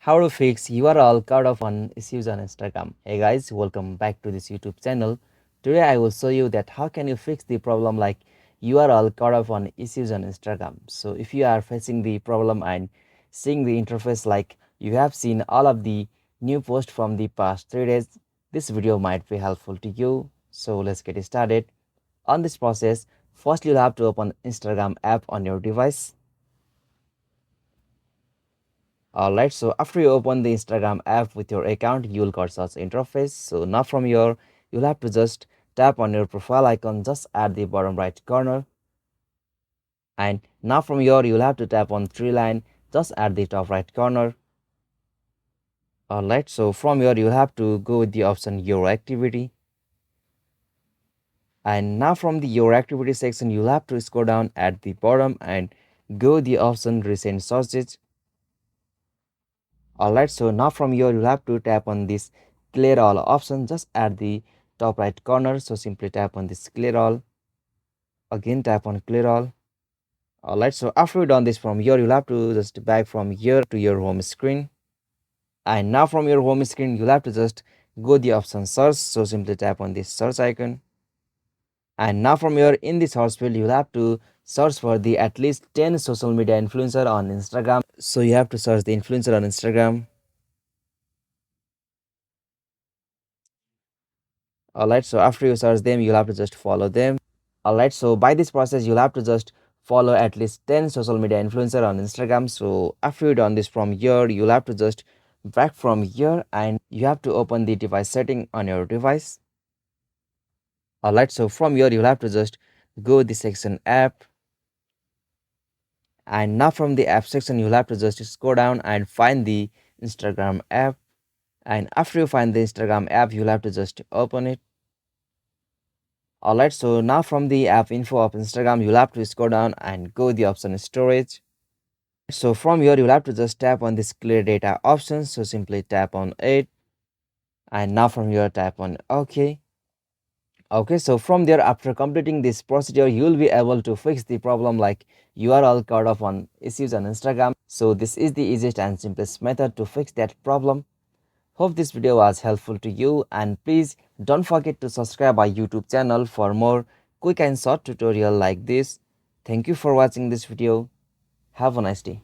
How to fix URL cut off on issues on Instagram. Hey guys, welcome back to this YouTube channel. Today I will show you that how can you fix the problem like URL cut off on issues on Instagram. So if you are facing the problem and seeing the interface like you have seen all of the new posts from the past 3 days, this video might be helpful to you. So let's get started. On this process, first you'll have to open Instagram app on your device. Alright, so after you open the Instagram app with your account, you will got such interface. So now from here, you'll have to just tap on your profile icon just at the bottom right corner. And now from here, you'll have to tap on three line just at the top right corner. Alright, so from here, you'll have to go with the option your activity. And now from the your activity section, you'll have to scroll down at the bottom and go the option recent searches. Alright, so now from here you'll have to tap on this clear all option just at the top right corner. So simply tap on this clear all, again tap on clear all. Alright, so after you done this from here, you'll have to just back from here to your home screen. And now from your home screen, you'll have to just go the option search. So simply tap on this search icon. And now from here in the search field, you'll have to search for the at least 10 social media influencer on Instagram. So you have to search the influencer on Instagram. Alright, so after you search them, you'll have to just follow them. Alright, so by this process, you'll have to just follow at least 10 social media influencer on Instagram. So after you done this from here, you'll have to just back from here and you have to open the device setting on your device. Alright, so from here, you'll have to just go the section app. And now from the app section, you'll have to just scroll down and find the Instagram app. And after you find the Instagram app, you'll have to just open it. Alright, so now from the app info of Instagram, you'll have to scroll down and go the option storage. So from here, you'll have to just tap on this clear data option. So simply tap on it. And now from here, tap on OK. Okay, so from there, after completing this procedure, you will be able to fix the problem like URL cut off on issues on Instagram. So this is the easiest and simplest method to fix that problem. Hope this video was helpful to you, and please don't forget to subscribe our YouTube channel for more quick and short tutorial like this. Thank you for watching this video. Have a nice day.